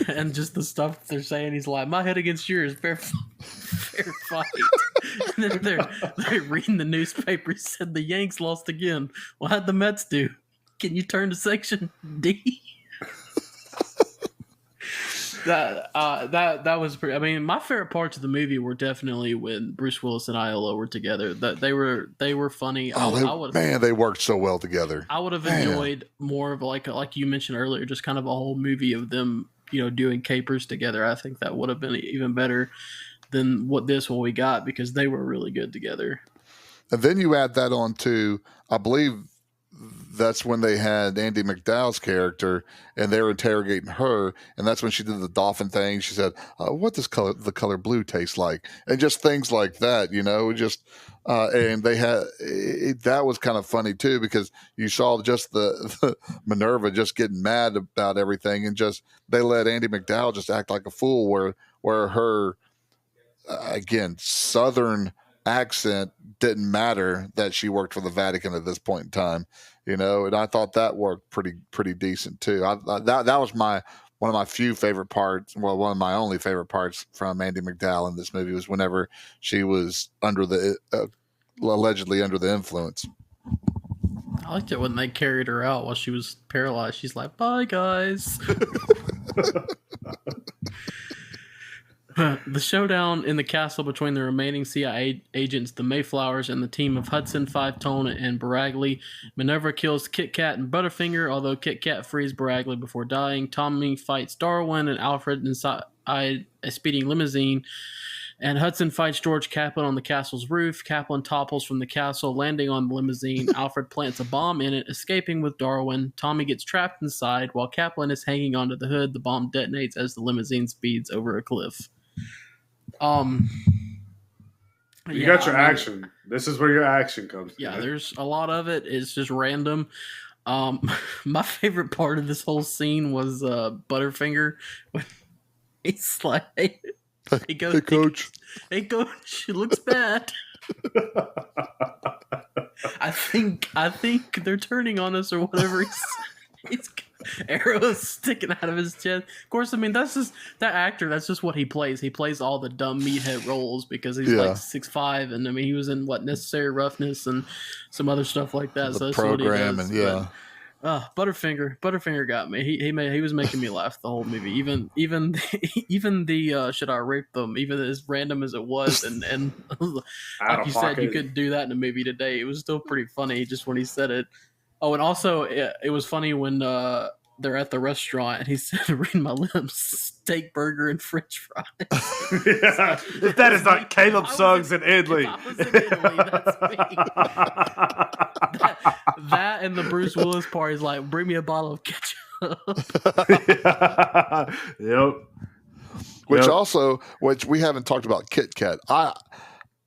and just the stuff they're saying. He's like, my head against yours, fair fight. And then they're reading the newspaper. He said the Yanks lost again. Well, how'd the Mets do? Can you turn to section D? That was pretty. I mean, my favorite parts of the movie were definitely when Bruce Willis and Aiello were together. That they were funny. They worked so well together. I would have enjoyed more of like you mentioned earlier, just kind of a whole movie of them, doing capers together. I think that would have been even better than what we got, because they were really good together. And then you add that on to, I believe that's when they had Andie MacDowell's character, and they were interrogating her, and that's when she did the dolphin thing. She said, "What does the color blue taste like?" And just things like that, and they had that was kind of funny too, because you saw just the Minerva just getting mad about everything, and just they let Andie MacDowell just act like a fool, where her again Southern accent didn't matter, that she worked for the Vatican at this point in time, and I thought that worked pretty decent too. That was one of my few favorite parts. Well, one of my only favorite parts from Andie MacDowell in this movie was whenever she was allegedly under the influence. I liked it when they carried her out while she was paralyzed. She's like, "Bye, guys." The showdown in the castle between the remaining CIA agents, the Mayflowers, and the team of Hudson, Five Tone, and Bareilles. Minerva kills Kit Kat and Butterfinger, although Kit Kat frees Bareilles before dying. Tommy fights Darwin and Alfred inside a speeding limousine. And Hudson fights George Kaplan on the castle's roof. Kaplan topples from the castle, landing on the limousine. Alfred plants a bomb in it, escaping with Darwin. Tommy gets trapped inside. While Kaplan is hanging onto the hood, the bomb detonates as the limousine speeds over a cliff. You got your action. This is where your action comes. Yeah, there's a lot of it. It's just random. My favorite part of this whole scene was Butterfinger when he's like, "Hey, coach. Hey, coach, it looks bad." I think they're turning on us or whatever. He's arrows sticking out of his chest. Of course, I mean, that's just that actor. That's just what he plays. He plays all the dumb meathead roles because he's like 6'5", and I mean, he was in Necessary Roughness and some other stuff like that. So that's program, what he does. Butterfinger got me. He was making me laugh the whole movie. Even the should I rape them? Even as random as it was, and like you said, you couldn't do that in a movie today. It was still pretty funny just when he said it. Oh, and also it was funny when they're at the restaurant and he said, "Read my lips, steak burger and French fries." Yeah, if that is not Caleb Suggs in Italy. I was in Italy, that's me. that and the Bruce Willis part is like, "Bring me a bottle of ketchup." Yep. Which we haven't talked about Kit Kat.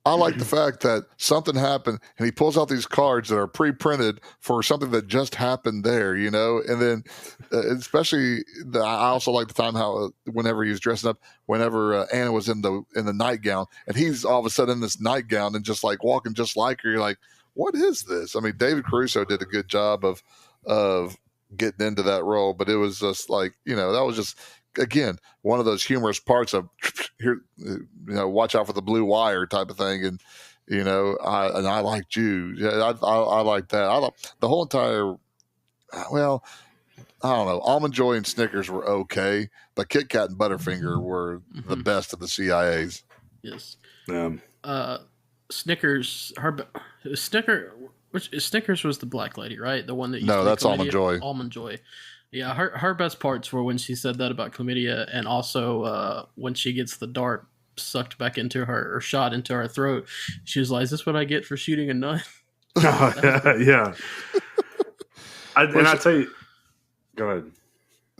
I like the fact that something happened and he pulls out these cards that are pre-printed for something that just happened there, and then especially I also like the time how whenever he was dressing up, whenever Anna was in the nightgown and he's all of a sudden in this nightgown and just like walking just like her, you're like, what is this? I mean, David Caruso did a good job of getting into that role, but it was just like, that was just, again, one of those humorous parts of here, watch out for the blue wire type of thing. And, I liked you. Yeah, I like that. I like the whole entire, well, I don't know. Almond Joy and Snickers were okay, but Kit Kat and Butterfinger were the best of the CIAs. Yes. Snickers, Snickers was the black lady, right? The one that used no, that's Almond Joy. Almond Joy. Yeah, her best parts were when she said that about chlamydia, and also when she gets the dart sucked back into her or shot into her throat. She was like, "Is this what I get for shooting a nut?" Yeah. I tell you, go ahead.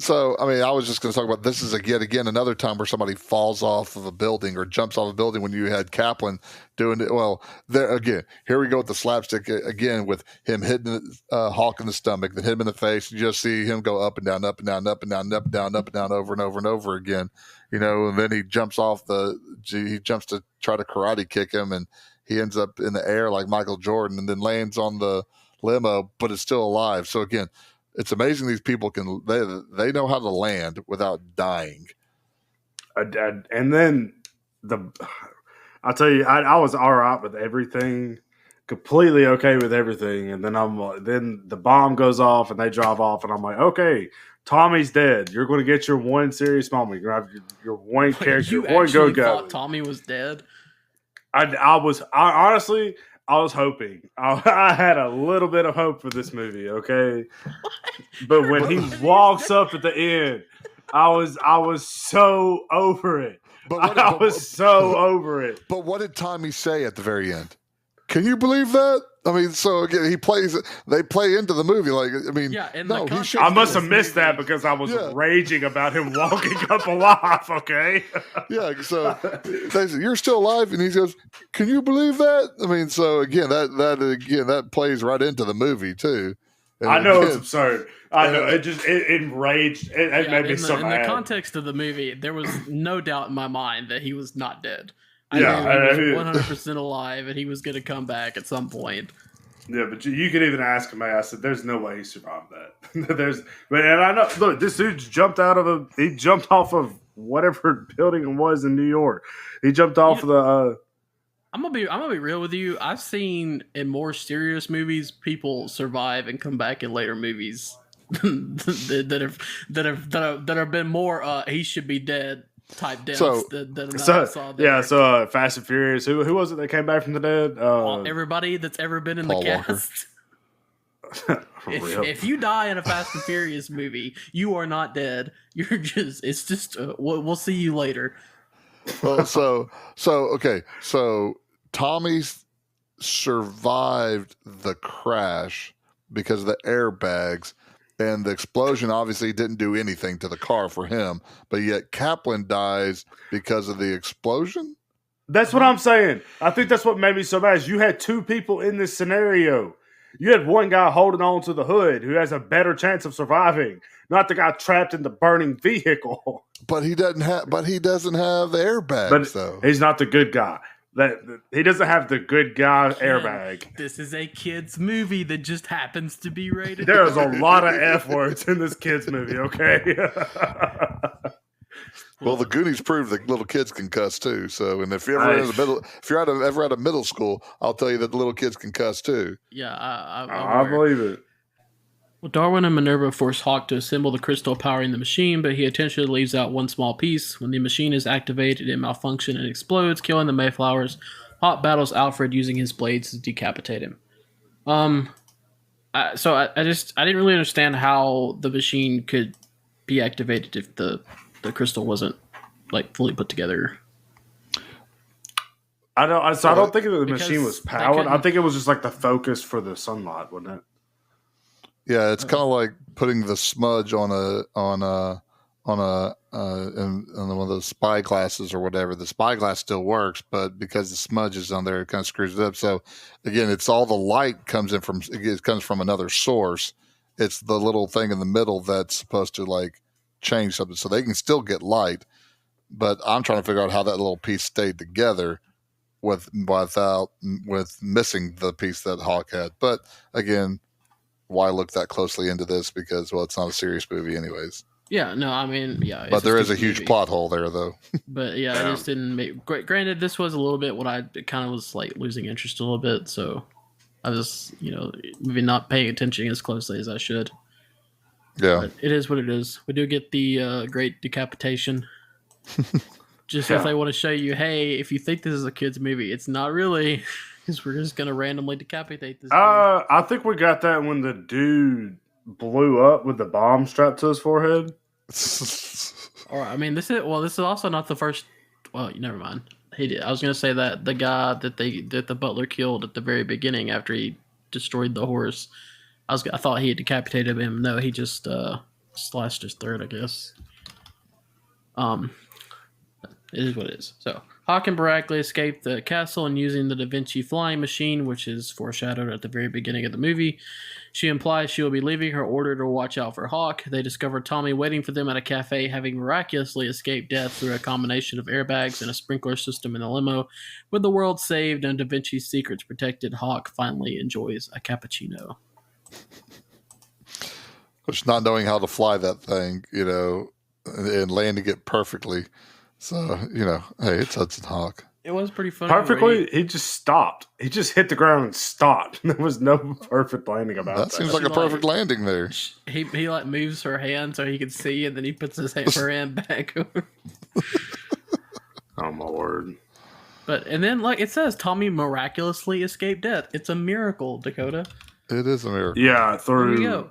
So, I mean, I was just going to talk about this is again another time where somebody falls off of a building or jumps off a building when you had Kaplan doing it. Well, there again, here we go with the slapstick again with him hitting Hawk in the stomach, then hit him in the face. You just see him go up and down, up and down, up and down, up and down, up and down, over and over and over again. And then he jumps to try to karate kick him, and he ends up in the air like Michael Jordan, and then lands on the limo, but is still alive. So again, it's amazing these people they know how to land without dying. And then I'll tell you, I was all right with everything, completely okay with everything. And then then the bomb goes off and they drive off, and I'm like, okay, Tommy's dead. You're going to get your one serious moment. You're going to have your one character, you one actually go-go. thought Tommy was dead? Honestly, I was hoping. I had a little bit of hope for this movie, okay? But when he walks up at the end, I was so over it. I was so over it. But what did Tommy say at the very end? Can you believe that? I mean, so again, they play into the movie. Like, I mean, yeah, I must have missed that because I was raging about him walking up alive, okay? Yeah, so they said, "You're still alive," and he goes, "Can you believe that?" I mean, so again, that plays right into the movie too. And I know it's absurd. I know it enraged. It made me so mad. In the context of the movie, there was no doubt in my mind that he was not dead. I knew he was 100% alive, and he was going to come back at some point. Yeah, but you could even ask him. I said, "There's no way he survived that." And I know. Look, this dude jumped off of whatever building it was in New York. He jumped off of the. I'm gonna be real with you. I've seen in more serious movies people survive and come back in later movies that have been more he should be dead type deaths that I saw there. Yeah, so Fast and Furious. Who was it that came back from the dead? Everybody that's ever been in Paul the cast. If you die in a Fast and Furious movie, you are not dead. It's just we'll see you later. Well, so Tommy's survived the crash because of the airbags, and the explosion obviously didn't do anything to the car for him, but yet Kaplan dies because of the explosion? That's what I'm saying. I think that's what made me so mad. Is you had two people in this scenario. You had one guy holding on to the hood who has a better chance of surviving, not the guy trapped in the burning vehicle. But he doesn't have the airbags, though. He's not the good guy. He doesn't have the good guy airbag. This is a kid's movie that just happens to be rated. There's a lot of F words in this kid's movie, okay? Well, the Goonies proved that little kids can cuss too. So, and if you're ever at a middle school, I'll tell you that the little kids can cuss too. Yeah, I believe it. Well, Darwin and Minerva force Hawk to assemble the crystal powering the machine, but he intentionally leaves out one small piece. When the machine is activated, it malfunctions and explodes, killing the Mayflowers. Hawk battles Alfred using his blades to decapitate him. I didn't really understand how the machine could be activated if the crystal wasn't like fully put together. I don't think the machine was powered. I think it was just like the focus for the sunlight, wasn't it? Yeah, it's kind of like putting the smudge on one of those spy glasses or whatever. The spy glass still works, but because the smudge is on there, it kind of screws it up. So again, it's all the light comes from another source. It's the little thing in the middle that's supposed to like change something, so they can still get light. But I'm trying to figure out how that little piece stayed together with missing the piece that Hawk had. But again, why look that closely into this because, well, it's not a serious movie anyways. Yeah, no, I mean, yeah. But there is a stupid huge movie. plot hole there, though. But yeah, I just didn't make. Granted, this was a little bit what I kind of was like losing interest a little bit, so I was, maybe not paying attention as closely as I should. Yeah. But it is what it is. We do get the great decapitation. Just if they want to show you, hey, if you think this is a kid's movie, it's not really, because we're just going to randomly decapitate this dude. I think we got that when the dude blew up with the bomb strapped to his forehead. All right, I mean, this is also not the first. Well, never mind. He did. I was going to say that the guy that the butler killed at the very beginning after he destroyed the horse, I thought he had decapitated him. No, he just slashed his throat, I guess. It is what it is. So, Hawk and Barackley escape the castle and using the Da Vinci flying machine, which is foreshadowed at the very beginning of the movie. She implies she will be leaving her order to watch out for Hawk. They discover Tommy waiting for them at a cafe, having miraculously escaped death through a combination of airbags and a sprinkler system in the limo. With the world saved and Da Vinci's secrets protected, Hawk finally enjoys a cappuccino. Which, not knowing how to fly that thing, and landing it perfectly. So, hey, it's Hudson Hawk. It was pretty funny. Perfectly, he just stopped. He just hit the ground and stopped. There was no perfect landing about that. That seems like a perfect landing there. He moves her hand so he can see, and then he puts her hand back over. Oh, my word. And then, it says, Tommy miraculously escaped death. It's a miracle, Dakota. It is a miracle. Yeah, There you go.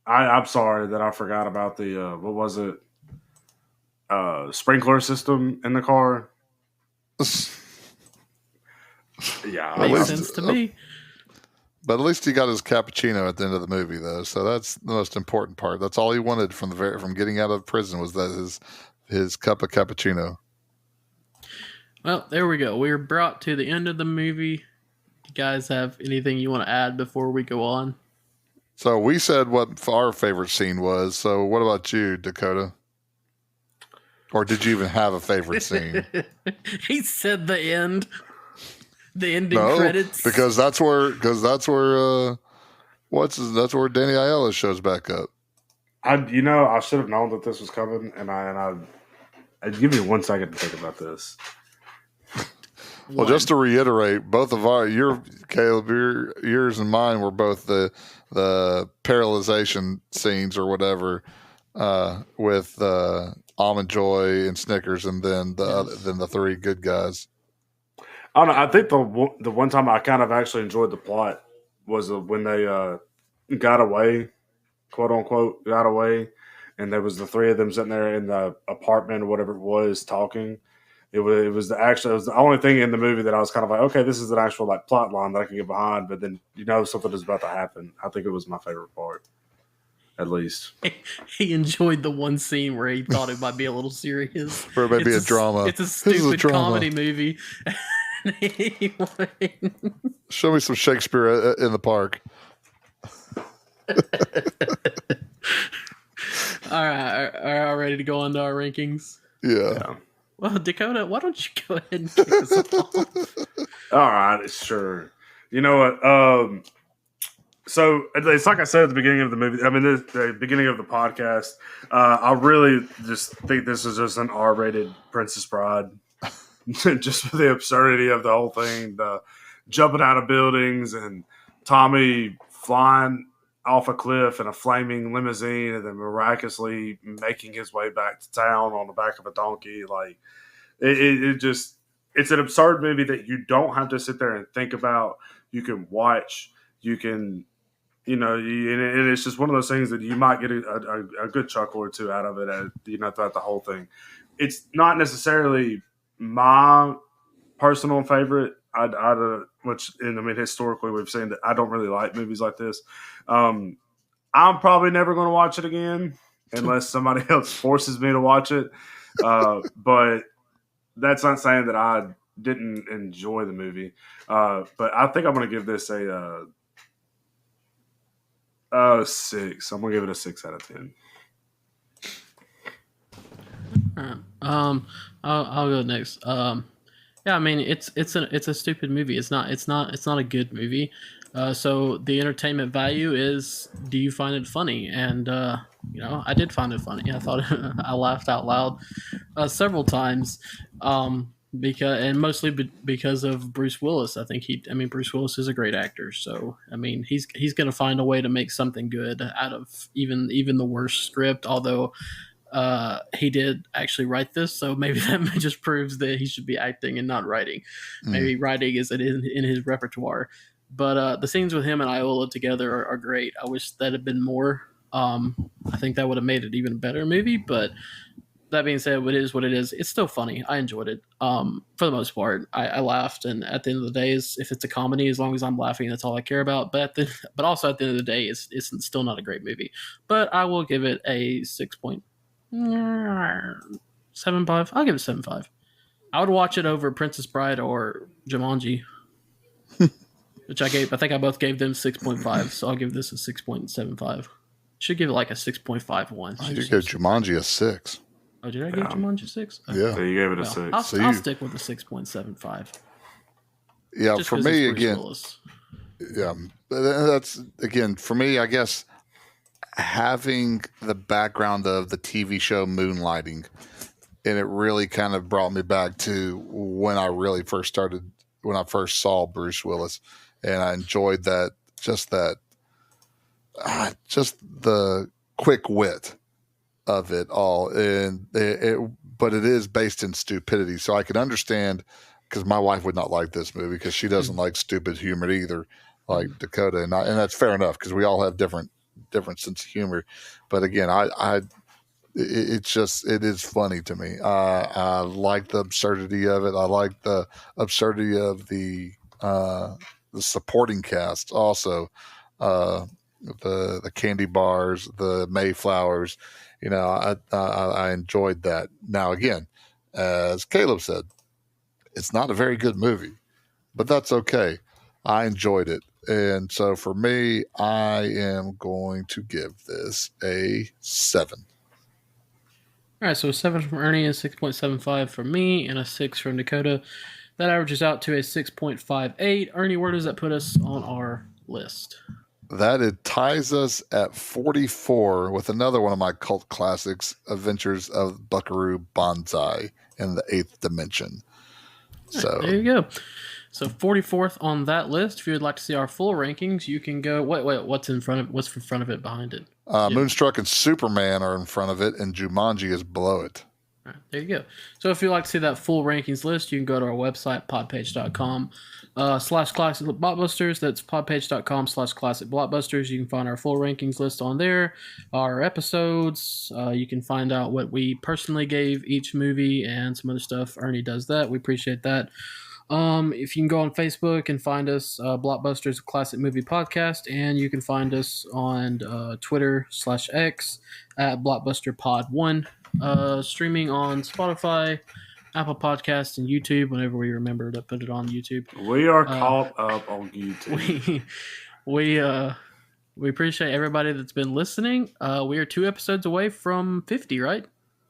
I'm sorry that I forgot about the, what was it? Sprinkler system in the car. Yeah, makes sense to me. But at least he got his cappuccino at the end of the movie, though. So that's the most important part. That's all he wanted from getting out of prison was that his cup of cappuccino. Well, there we go. We're brought to the end of the movie. Do you guys have anything you want to add before we go on? So we said what our favorite scene was. So what about you, Dakota? Or did you even have a favorite scene? He said the end. The ending credits. Because that's where Danny Aiello shows back up. I should have known that this was coming, and I give me 1 second to think about this. Well, just to reiterate, both of Caleb, yours and mine were both the paralyzation scenes or whatever with Almond Joy and Snickers, and then the three good guys. I don't know. I think the one time I kind of actually enjoyed the plot was when they got away, quote unquote, got away, and there was the three of them sitting there in the apartment or whatever it was talking. It was the only thing in the movie that I was kind of like, okay, this is an actual plot line that I can get behind, but then something is about to happen. I think it was my favorite part, at least. He enjoyed the one scene where he thought it might be a little serious. Or maybe a drama. It's a stupid comedy movie. Show me some Shakespeare in the park. All right, are you ready to go on to our rankings? Yeah. Well, Dakota, why don't you go ahead and kick us off? All right, sure. You know what? So it's like I said at the beginning of the movie. I mean, the beginning of the podcast. I really just think this is just an R-rated Princess Bride. Just for the absurdity of the whole thing, the jumping out of buildings and Tommy flying off a cliff in a flaming limousine and then miraculously making his way back to town on the back of a donkey. It's an absurd movie that you don't have to sit there and think about. You can watch, you can, and it's just one of those things that you might get a good chuckle or two out of it, throughout the whole thing. It's not necessarily my personal favorite, historically we've seen that I don't really like movies like this. I'm probably never going to watch it again unless somebody else forces me to watch it. But that's not saying that I didn't enjoy the movie. But I think I'm going to give this a 6. I'm going to give it a 6 out of 10. I'll go next. Yeah, I mean it's a stupid movie. It's not a good movie. So the entertainment value is, do you find it funny? And I did find it funny. I thought I laughed out loud several times, because mostly because of Bruce Willis. I mean, Bruce Willis is a great actor, so I mean, he's going to find a way to make something good out of even the worst script. Although he did actually write this, so maybe that just proves that he should be acting and not writing. Maybe writing is in his repertoire. But the scenes with him and Iola together are great. I wish that had been more. I think that would have made it even better movie. But that being said, it is what it is. It's still funny. I enjoyed it. For the most part, I laughed. And at the end of the day, if it's a comedy, as long as I'm laughing, that's all I care about. But also at the end of the day, it's still not a great movie. But I will give it a 6.75. I'll give it 7.5. I would watch it over Princess Bride or Jumanji. Which I think I both gave them 6.5, so I'll give this a 6.75. Should give it like a 6.51. I just gave Jumanji a 6. Oh, did I give Jumanji 6? Okay. Yeah. So you gave it a 6. I'll stick with the 6.75. Yeah, Just for 'cause me, it's Bruce again, Willis. yeah, that's, again, for me, I guess, having the background of the TV show Moonlighting, and it really kind of brought me back to when I first saw Bruce Willis. And I enjoyed just the quick wit of it all. And but it is based in stupidity. So I can understand, because my wife would not like this movie because she doesn't like stupid humor either, like Dakota. And that's fair enough, because we all have different sense of humor. But again, it is funny to me. I like the absurdity of it. I like the absurdity of the supporting cast also, the candy bars, the Mayflowers. I enjoyed that. Now again, as Caleb said, it's not a very good movie, but that's okay. I enjoyed it, and so for me, I am going to give this a 7. All right, so a 7 from Ernie, a 6.75 from me, and a 6 from Dakota. That averages out to a 6.58. Ernie, where does that put us on our list? That it ties us at 44 with another one of my cult classics, Adventures of Buckaroo Banzai in the 8th Dimension. So there you go. So 44th on that list. If you would like to see our full rankings, you can go. Wait, what's in front of it behind it? Moonstruck and Superman are in front of it, and Jumanji is below it. All right, there you go. So if you'd like to see that full rankings list, you can go to our website, podpage.com /classic blockbusters. That's podpage.com /classic blockbusters. You can find our full rankings list on there, our episodes. You can find out what we personally gave each movie and some other stuff. Ernie does that. We appreciate that. If you can go on Facebook and find us, Blockbusters Classic Movie Podcast, and you can find us on Twitter /X at BlockbusterPod1. Streaming on Spotify, Apple Podcasts, and YouTube whenever we remember to put it on YouTube. We are caught up on YouTube. We appreciate everybody that's been listening. We are 2 episodes away from 50, right?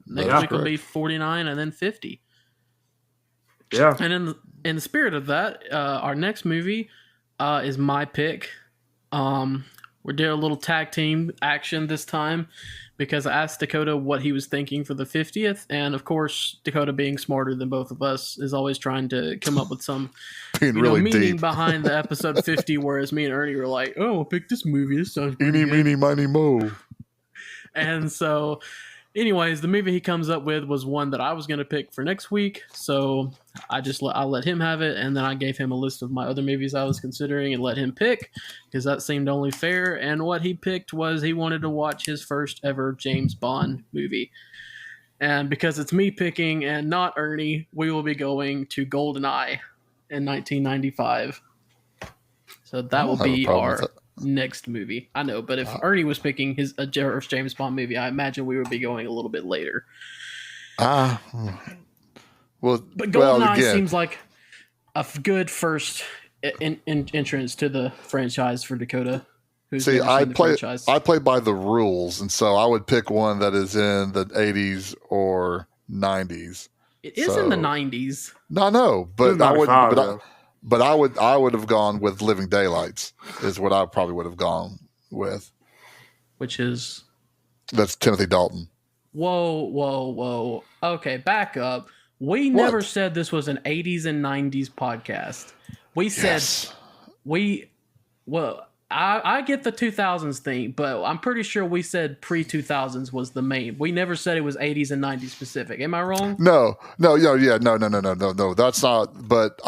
Next week will be 49 and then 50. Yeah. And in the spirit of that, our next movie is my pick. We're doing a little tag team action this time because I asked Dakota what he was thinking for the 50th. And of course, Dakota, being smarter than both of us, is always trying to come up with some meaning deep behind the episode 50, whereas me and Ernie were like, oh, we'll pick this movie. This sounds pretty Eeny, good. meeny, miny, mo. And so, anyways, the movie he comes up with was one that I was going to pick for next week. So I let him have it, and then I gave him a list of my other movies I was considering and let him pick because that seemed only fair. And what he picked was he wanted to watch his first ever James Bond movie. And because it's me picking and not Ernie, we will be going to GoldenEye in 1995. So that will be our next movie. I know, but if Ernie was picking his first James Bond movie, I imagine we would be going a little bit later. But GoldenEye seems like a good first entrance to the franchise for Dakota. See, I play by the rules, and so I would pick one that is in the 80s or 90s. It is in the 90s. No, but I would. But I would have gone with Living Daylights is what I probably would have gone with. Which is That's Timothy Dalton. Whoa. Okay, back up. We never said this was an 80s and 90s podcast. We said I get the 2000s thing, but I'm pretty sure we said pre-2000s was the main. We never said it was 80s and 90s specific. Am I wrong? No. That's not. But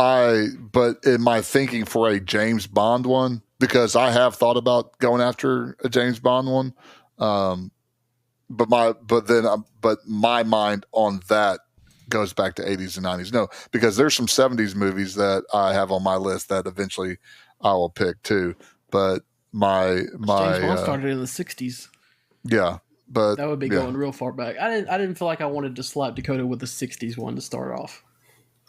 in my thinking for a James Bond one, because I have thought about going after a James Bond one, but my mind on that goes back to 80s and 90s. No, because there's some 70s movies that I have on my list that eventually I will pick too. But my James Bond started in the 60s. Yeah, but that would be going real far back. I didn't feel like I wanted to slap Dakota with the 60s one to start off.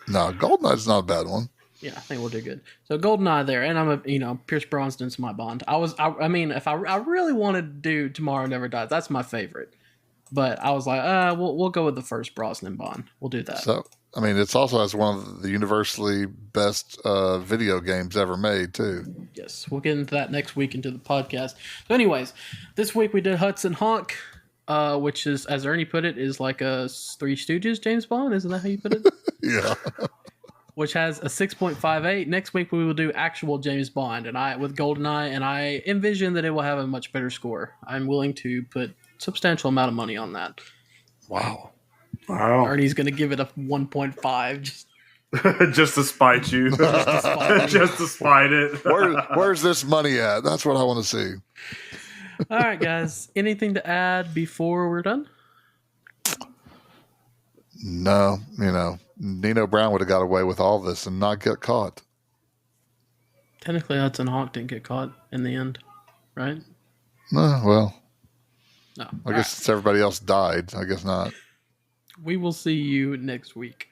No, GoldenEye's not a bad one. Yeah, I think we'll do good. So GoldenEye there, and I'm Pierce Brosnan's my Bond. I mean, if I really wanted to do Tomorrow Never Dies, that's my favorite. But I was like, we'll go with the first Brosnan Bond. We'll do that. So, I mean, it's also has one of the universally best video games ever made, too. Yes, we'll get into that next week into the podcast. So anyways, this week we did Hudson Hawk, which is, as Ernie put it, is like a Three Stooges James Bond. Isn't that how you put it? Yeah. Which has a 6.58. Next week we will do actual James Bond, and with GoldenEye, and I envision that it will have a much better score. I'm willing to put substantial amount of money on that. Wow. Ernie's going to give it a 1.5. Just to spite you. Just to spite it. Where's this money at? That's what I want to see. All right, guys. Anything to add before we're done? No. Nino Brown would have got away with all this and not get caught. Technically, Hudson Hawk didn't get caught in the end, right? No, well. No. I guess everybody else died. I guess not. We will see you next week.